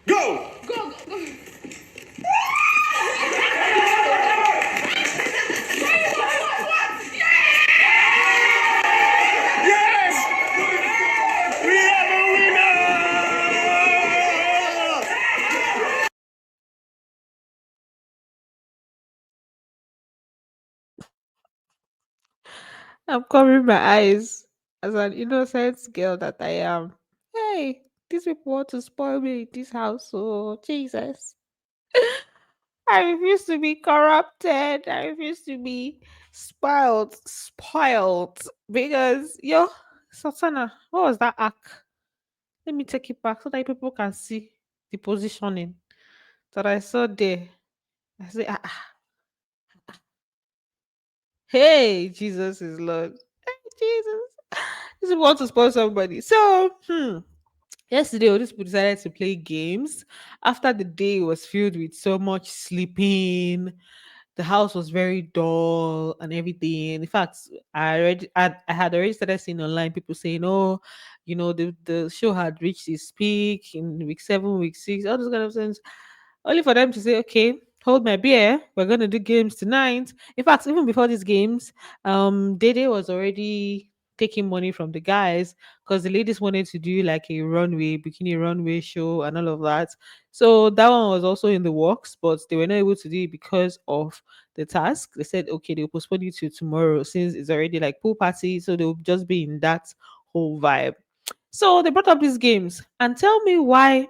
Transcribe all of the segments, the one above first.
Go! Go, go, go. Yes! We have a winner! I'm covering my eyes as an innocent girl that I am. Hey, these people want to spoil me in this house. Oh, Jesus. I refuse to be corrupted. I refuse to be spoiled. Because, yo, Satana, what was that act? Let me take it back so that people can see the positioning that I saw there. I say, hey, Jesus is Lord. Hey, Jesus. This people want to spoil somebody. So, yesterday, all these people decided to play games after the day was filled with so much sleeping. The house was very dull and everything. In fact, I had already started seeing online people saying, "Oh, the show had reached its peak in week 7, week 6, all those kind of things." Only for them to say, "Okay, hold my beer. We're gonna do games tonight." In fact, even before these games, Dede was already taking money from the guys because the ladies wanted to do like a runway, bikini runway show and all of that. So that one was also in the works, but they were not able to do it because of the task. They said, okay, they'll postpone it to tomorrow since it's already like pool party. So they'll just be in that whole vibe. So they brought up these games and tell me why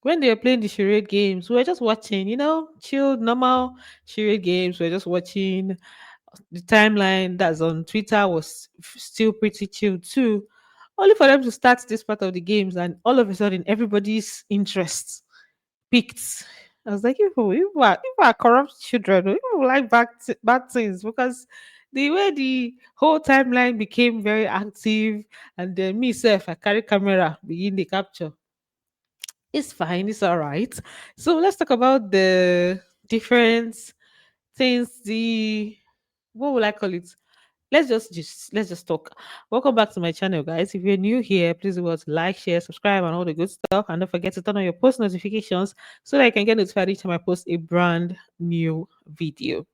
when they were playing the charade games, we were just watching, chill, normal charade games. We were just watching the timeline that's on Twitter was still pretty chill too. Only for them to start this part of the games, and all of a sudden, everybody's interest picked. I was like, if are corrupt children, people like bad things because the way the whole timeline became very active, and then me self, I carry camera begin the capture. It's fine, it's all right. So let's talk about the different things. The what would I call it? Let's just talk. Welcome back to my channel, guys. If you're new here, please do to like, share, subscribe, and all the good stuff. And don't forget to turn on your post notifications so that I can get notified each time I post a brand new video.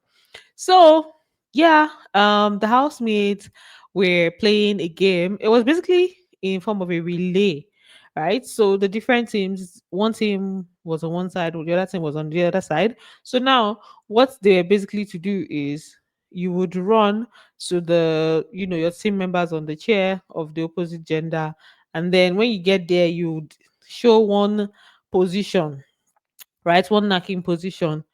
So yeah, the housemates were playing a game. It was basically in form of a relay, right? So the different teams, one team was on one side, the other team was on the other side. So now what they were basically to do is you would run to your team members on the chair of the opposite gender, and then when you get there, you would show one position, right? One knocking position,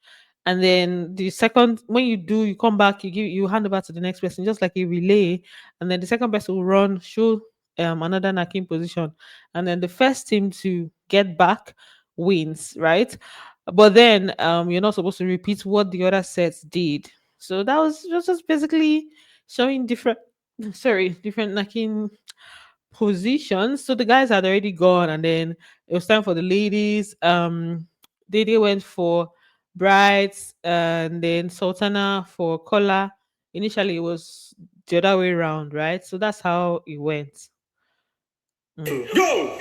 and then the second when you do you come back, you hand over to the next person just like a relay, and then the second person will run, show another knocking position, and then the first team to get back wins, right? But then you're not supposed to repeat what the other sets did. So that was just basically showing different sorry, different knocking positions. So the guys had already gone, and then it was time for the ladies. They went for brides, and then Sultana for color. Initially, it was the other way around, right? So that's how it went. Go!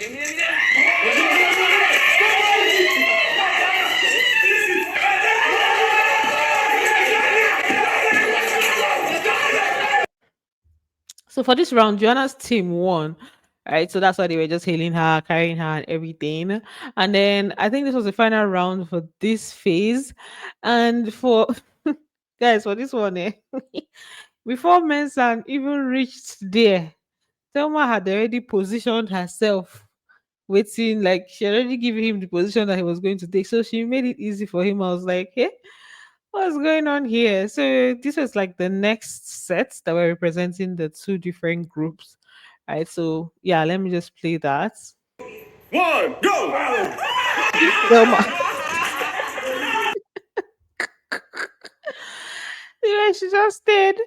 So for this round, Joanna's team won. Right, so that's why they were just hailing her, carrying her, and everything. And then I think this was the final round for this phase. And for guys, for this one, before Mensan even reached there, Thelma had already positioned herself, waiting, like she already given him the position that he was going to take. So she made it easy for him. I was like, hey, what's going on here? So this was like the next set that were representing the two different groups. Right. So yeah, let me just play that. One, go! Thelma. Yeah, she just stayed.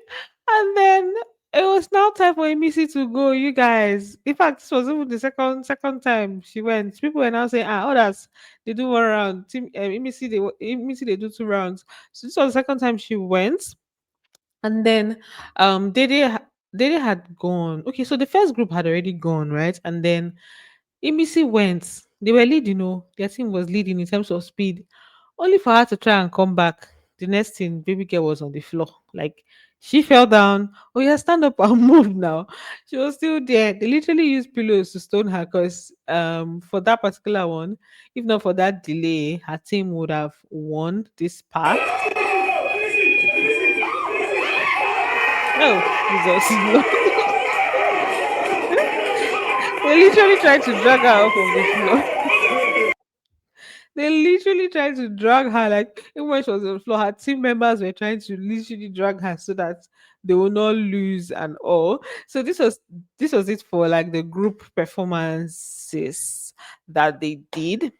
And then it was now time for Imisi to go, you guys. In fact, this was even the second time she went. People were now saying, others they do one round. Team Imisi they do 2 rounds. So this was the second time she went. And then Dede had gone. Okay, so the first group had already gone, right? And then Imisi went. They were leading, their team was leading in terms of speed. Only for her to try and come back. The next thing, baby girl was on the floor. Like she fell down. Oh yeah, stand up and move now. She was still there. They literally used pillows to stone her because for that particular one, if not for that delay, her team would have won this part. Oh, Jesus. They literally tried to drag her off of the floor. They literally tried to drag her, like even when she was on the floor, her team members were trying to literally drag her so that they will not lose and all. So this was it for like the group performances that they did.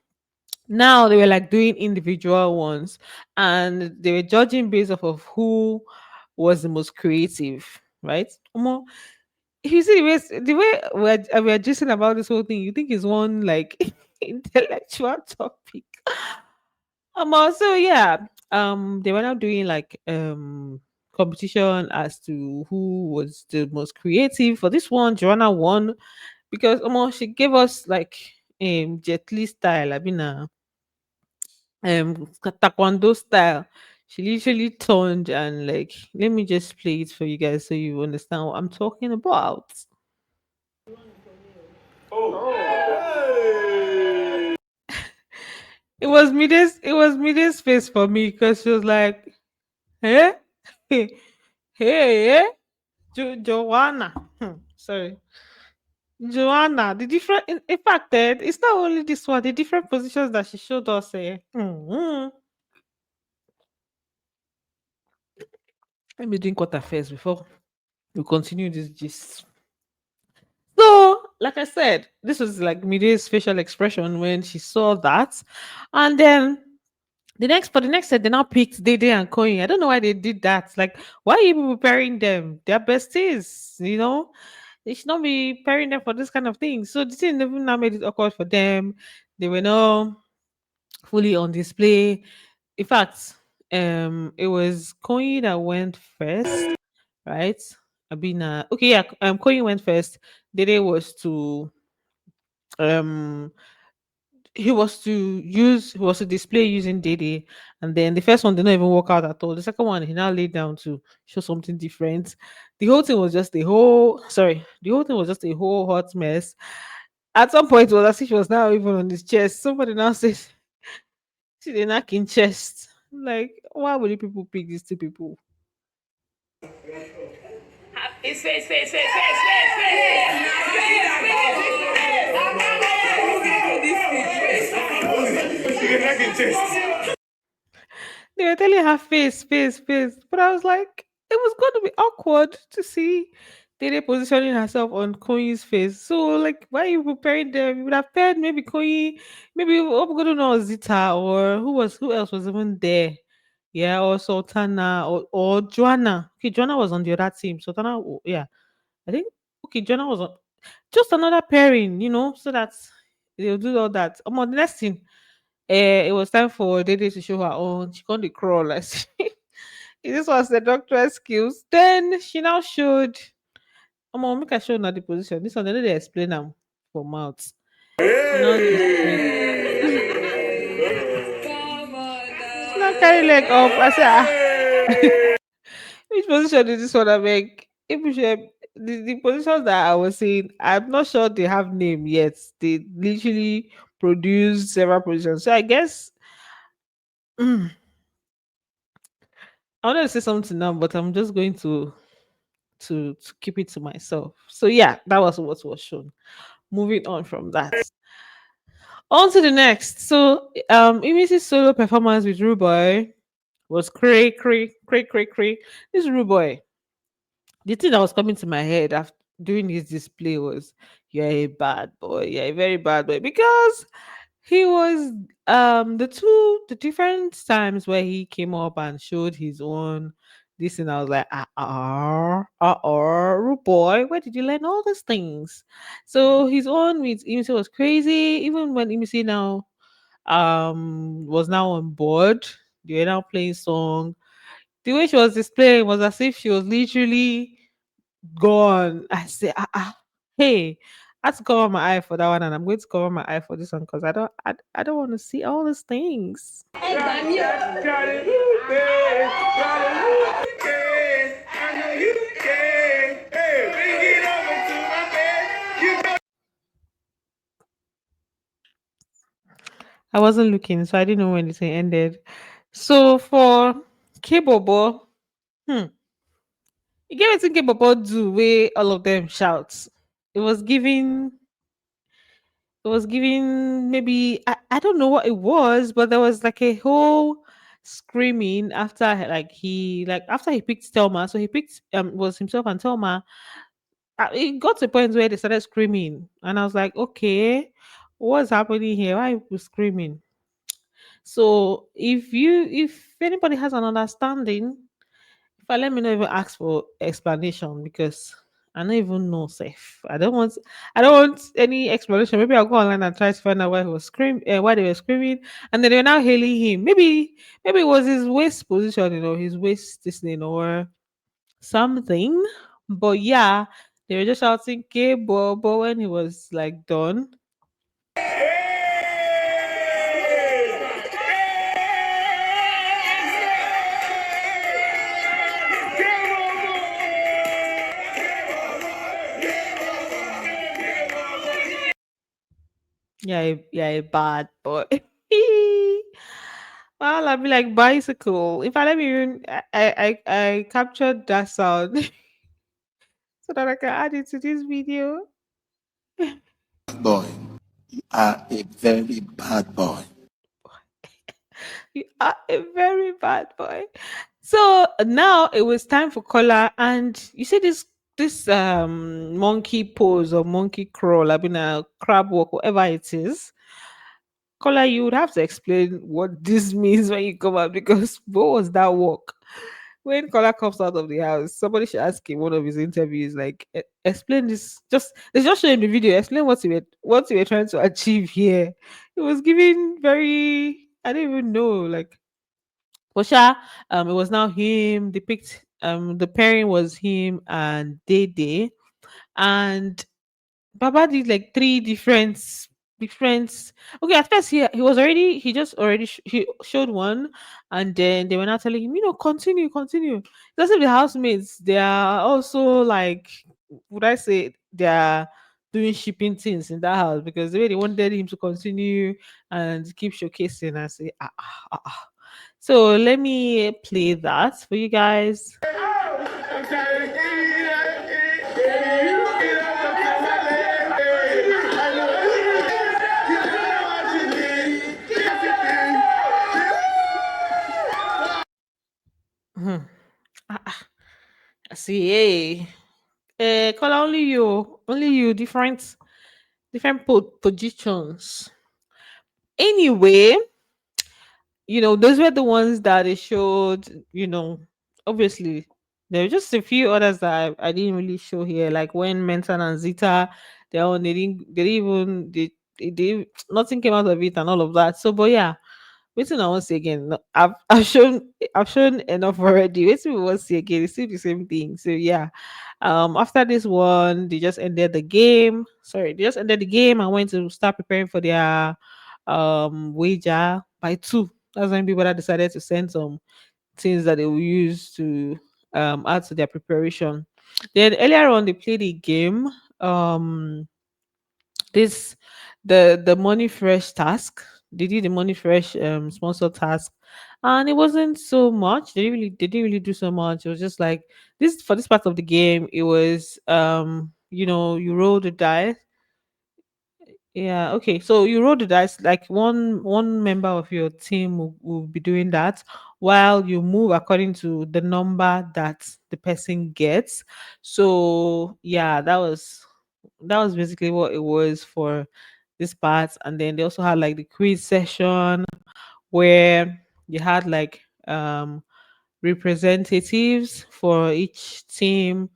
Now they were like doing individual ones, and they were judging based off of who was the most creative, right? If you see the way we're just about this whole thing, you think it's one like intellectual topic. Also, yeah, they were now doing like competition as to who was the most creative. For this one, Joanna won because she gave us like Jet Li style. I mean, taekwondo style. She literally turned and like, let me just play it for you guys so you understand what I'm talking about. It was Mide's face for me because she was like, "Eh, hey, eh, Joanna." Sorry, Joanna. The different, in fact, it's not only this one. The different positions that she showed us. Let me drink water first before we continue this gist. So, like I said, this was like Mide's facial expression when she saw that, and then for the next set, they now picked Dede and Koyin. I don't know why they did that. Like, why are you people pairing them? They're besties, They should not be pairing them for this kind of thing. So the thing even now made it awkward for them. They were not fully on display. In fact, it was Koyin that went first, right? Abina. Okay, yeah. Koyin went first. Dede was to um he was to display using Dede, and then the first one did not even work out at all. The second one he now laid down to show something different. The whole thing was just a whole hot mess. At some point, it was as if she was now even on his chest. Somebody now says she did not in chest. Like, why would you people pick these two people? Face, face, face, face, face, face, face. You can make it taste. They were telling her face, face, face. But I was like, it was going to be awkward to see Dede positioning herself on Koyi's face. So, like, why are you preparing them? You would have paired maybe Koyi, maybe Obugodo know Zita, or who else was even there? Yeah, or Sultana, or Joanna. Okay, Joanna was on the other team. Sultana, yeah. I think, okay, Joanna was on just another pairing, so that they'll do all that. The next thing, it was time for Dede to show her own. She can't dey crawl. Like, this was the doctor's skills. Then she now showed. Make I show now the position. This one, they know they explain them for mouth. Not display. She now carry leg up. I say, which position is this one? I make. If we should, the positions that I was saying, I'm not sure they have name yet. They literally produce several positions. So I guess I wanted to say something now, but I'm just going to keep it to myself. So yeah, that was what was shown. Moving on from that. On to the next. So Imisi's solo performance with Rooboy was cray cray cray cray cray. This Rooboy, the thing that was coming to my head after doing his display was, you're a bad boy, you're a very bad boy, because he was the different times where he came up and showed his own this, and I was like, rude boy, where did you learn all these things? So his own with Imisi was crazy. Even when Imisi now was now on board, they were now playing song. The way she was displaying was as if she was literally gone. I say, hey. I had to cover my eye for that one, and I'm going to cover my eye for this one because I don't want to see all these things. I wasn't looking, so I didn't know when the thing ended. So for K-Bobo, hmm, he gave it to K-Bobo do where all of them shouts. It was giving it was giving maybe I don't know what it was, but there was like a whole screaming after after he picked Thelma. So he picked was himself and Thelma. It got to a point where they started screaming, and I was like, okay, what's happening here? Why are people screaming? So if anybody has an understanding, if I let me know, even ask for explanation because I don't even know safe. I don't want any explanation. Maybe I'll go online and try to find out why he was screaming, why they were screaming, and then they were now hailing him. Maybe it was his waist position, his waist listening or something. But yeah, they were just shouting K Bobo when he was like done. Yeah, a bad boy. Well, I'd be like bicycle. If I let me even I captured that sound so that I can add it to this video. Boy, you are a very bad boy. You are a very bad boy. So now it was time for color, and you see this monkey pose or monkey crawl, I mean a crab walk, whatever it is. Color, you would have to explain what this means when you come out because what was that walk? When Kola comes out of the house, somebody should ask him one of his interviews, like, explain this. They just show him the video. Explain what you were trying to achieve here. It was giving very. I don't even know. Like, Posha, it was now him. The pairing was him and Dede, and Baba did like three different. Okay, at first he just already he showed one, and then they were not telling him, continue. That's if the housemates they are also like, would I say they are doing shipping things in that house because the way they wanted him to continue and keep showcasing. I say ah. So let me play that for you guys. Hmm. Ah, ah. See, hey. Call only you, different positions. Anyway, those were the ones that they showed. Obviously, there were just a few others that I didn't really show here, like when Mentan and Zita, they didn't even, nothing came out of it and all of that. So, but yeah, waiting I want to say again. No, I've shown enough already. Waiting we want to see again. It's still the same thing. So yeah. After this one, they just ended the game. Sorry, they just ended the game and went to start preparing for their wager by two. That's when people that decided to send some things that they will use to add to their preparation. Then earlier on they played a game. Um this the money fresh task. They did the money fresh sponsor task, and it wasn't so much. They didn't really do so much. It was just like this for this part of the game. It was you roll the dice. Yeah, okay. So you roll the dice, like one member of your team will be doing that while you move according to the number that the person gets. So yeah, that was basically what it was for this part. And then they also had like the quiz session where you had like representatives for each team.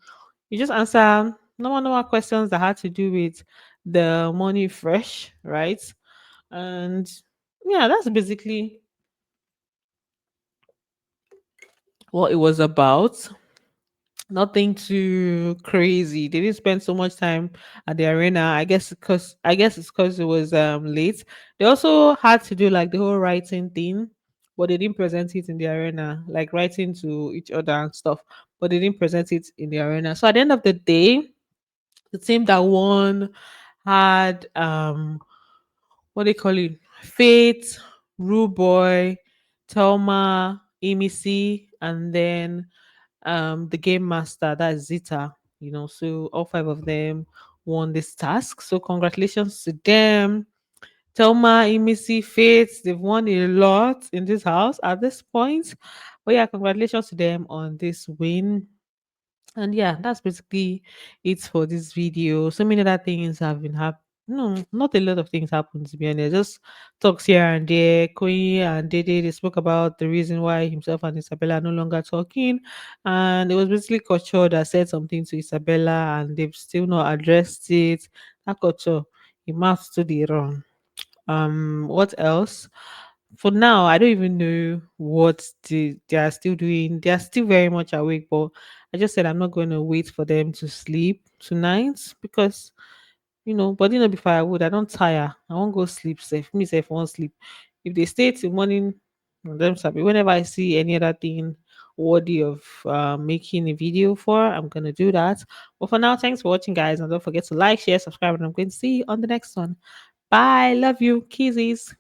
You just answer normal questions that had to do with the money fresh, right? And yeah, that's basically what it was about. Nothing too crazy. They didn't spend so much time at the arena. I guess it's because it was late. They also had to do like the whole writing thing, but they didn't present it in the arena, like writing to each other and stuff. But they didn't present it in the arena. So at the end of the day, the team that won had what do you call it? Fate, Rooboy, Thelma, Imisi, and then the game master, that's Zita. So all five of them won this task. So congratulations to them. Thelma, Imisi, Fate, they've won a lot in this house at this point. But yeah, congratulations to them on this win. And yeah, that's basically it for this video. So many other things have been happening. No, not a lot of things happened to be honest. Just talks here and there. Queen and Dede, they spoke about the reason why himself and Isabella are no longer talking. And it was basically Culture that said something to Isabella and they've still not addressed it. That Culture, he mouths to the wrong. What else? For now, I don't even know what they are still doing. They are still very much awake, but I just said I'm not going to wait for them to sleep tonight because body no be firewood. I don't tire. I won't go sleep safe. Me safe won't sleep. If they stay till morning, them sabi. Whenever I see any other thing worthy of making a video for, I'm gonna do that. But for now, thanks for watching, guys, and don't forget to like, share, subscribe, and I'm going to see you on the next one. Bye. Love you. Kisses.